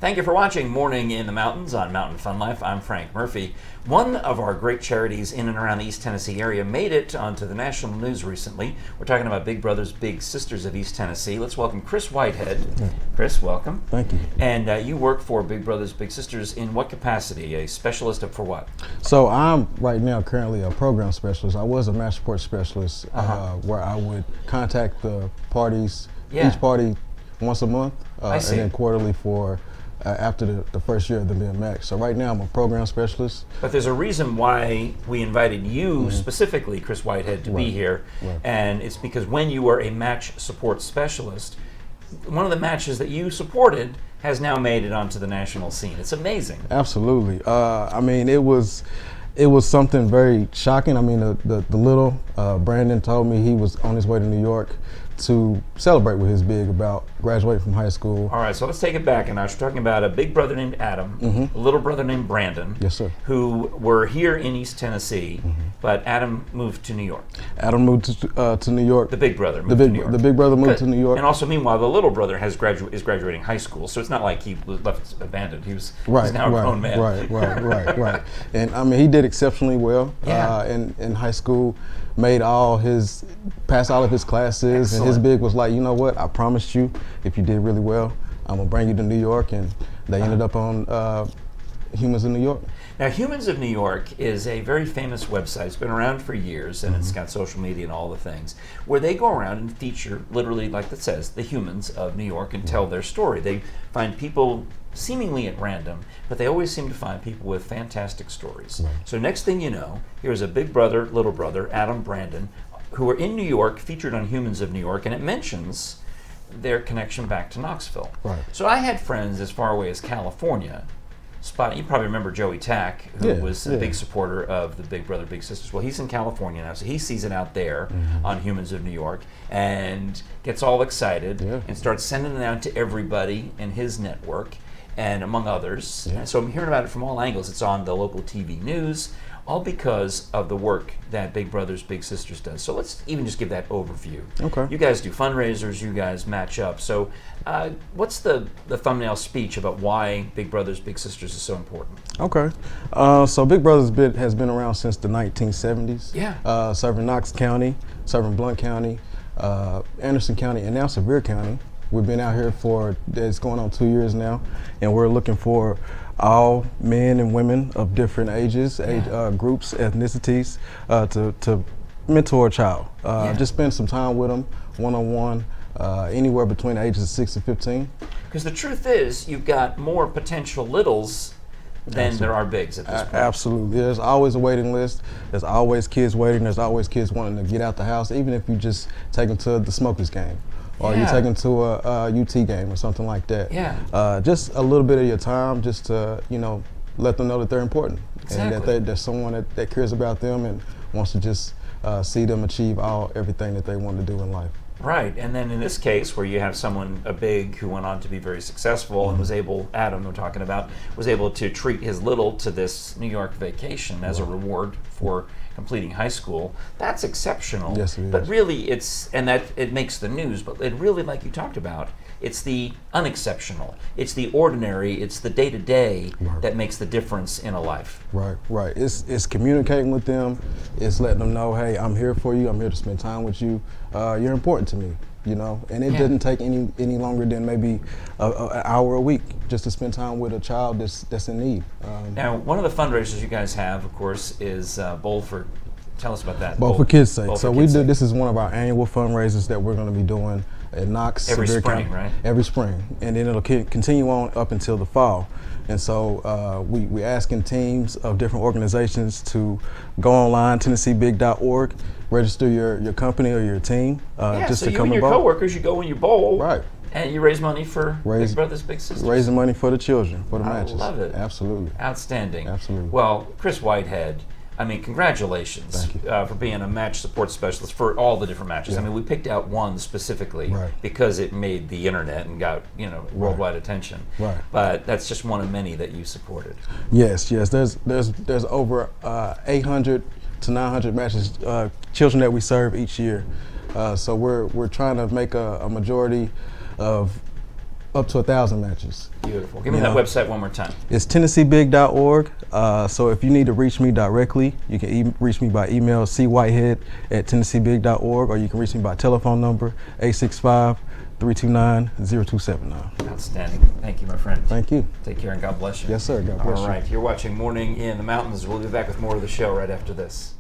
Thank you for watching Morning in the Mountains on Mountain Fun Life. I'm Frank Murphy. One of our great charities in and around the East Tennessee area made it onto the national news recently. We're talking about Big Brothers Big Sisters of East Tennessee. Let's welcome Chris Whitehead. Chris, welcome. Thank you. And you work for Big Brothers Big Sisters in what capacity? A specialist for what? So I'm right now currently a program specialist. I was a match support specialist where I would contact the parties, each party once a month, and then quarterly for after the first year of them being matched. So right now I'm a program specialist. But there's a reason why we invited you specifically, Chris Whitehead, to be here, and it's because when you were a match support specialist, one of the matches that you supported has now made it onto the national scene. It's amazing. Absolutely. I mean, it was something very shocking. I mean, the little Brandon told me he was on his way to New York to celebrate with his big about graduating from high school. All right, so let's take it back a notch. We're talking about a big brother named Adam, a little brother named Brandon, yes, sir, who were here in East Tennessee, but Adam moved to New York. Adam moved to New York. The big brother moved to New York. The big brother moved to New York. And also, meanwhile, the little brother is graduating high school, so it's not like he was left abandoned. He's now a grown man. Right. And I mean, he did exceptionally well in high school. Passed all of his classes. Excellent. And his big was like, you know what, I promised you, if you did really well, I'm gonna bring you to New York, and they ended up on Humans of New York. Now, Humans of New York is a very famous website. It's been around for years, and it's got social media and all the things, where they go around and feature, literally, like it says, the humans of New York and tell their story. They find people seemingly at random, but they always seem to find people with fantastic stories. So next thing you know, here's a big brother, little brother, Adam, Brandon, who are in New York, featured on Humans of New York, and it mentions their connection back to Knoxville. So I had friends as far away as California. You probably remember Joey Tack, who was a big supporter of the Big Brother Big Sisters. Well, he's in California now, so he sees it out there on Humans of New York and gets all excited and starts sending it out to everybody in his network, and among others. And so I'm hearing about it from all angles. It's on the local TV news, all because of the work that Big Brothers Big Sisters does. So let's even just give that overview. Okay. You guys do fundraisers, you guys match up. So what's the thumbnail speech about why Big Brothers Big Sisters is so important? Okay. So Big Brothers has been around since the 1970s. Yeah. Serving Knox County, serving Blount County, Anderson County, and now Sevier County. We've been out here it's going on 2 years now, and we're looking for all men and women of different ages, groups, ethnicities, to mentor a child. Just spend some time with them, one-on-one, anywhere between the ages of 6 and 15. Because the truth is, you've got more potential littles than there are bigs at this point. Absolutely. There's always a waiting list. There's always kids waiting. There's always kids wanting to get out the house, even if you just take them to the Smokers game, or you take them to a UT game or something like that. Just a little bit of your time, just to let them know that they're important, and that there's someone that cares about them and wants to just see them achieve everything that they want to do in life. Right, and then in this case, where you have someone, a big, who went on to be very successful and was able, Adam we're talking about, was able to treat his little to this New York vacation as a reward for completing high school. That's exceptional. Yes, it is. But really, it makes the news, but it really, like you talked about, it's the unexceptional, it's the ordinary, it's the day-to-day that makes the difference in a life. Right. It's communicating with them. It's letting them know, hey, I'm here for you. I'm here to spend time with you. You're important to me, And it didn't take any longer than maybe an hour a week just to spend time with a child that's in need. Now, one of the fundraisers you guys have, of course, is Bowl for. Tell us about that. Bowl for Kids' Sake. So this is one of our annual fundraisers that we're going to be doing at Knox. Every spring, right? Every spring, and then it'll continue on up until the fall. And so we're asking teams of different organizations to go online, TennesseeBig.org, register your company or your team just so to you come and your involved. coworkers, you go and you bowl. Right. And you raise money for Big Brothers Big Sisters. Raising money for the children, for the matches. I love it. Absolutely. Outstanding. Absolutely. Well, Chris Whitehead, I mean, congratulations for being a match support specialist for all the different matches. I mean, we picked out one specifically because it made the internet and got worldwide attention. But that's just one of many that you supported. Yes. There's over 800 to 900 matches, children that we serve each year. So we're trying to make a majority of up to 1,000 matches. Beautiful. Give me that website one more time. It's TennesseeBig.org. So if you need to reach me directly, you can reach me by email, cwhitehead@TennesseeBig.org, or you can reach me by telephone number, 865-329-0279. Outstanding. Thank you, my friend. Thank you. Take care and God bless you. Yes, sir. God bless you. All right. You're watching Morning in the Mountains. We'll be back with more of the show right after this.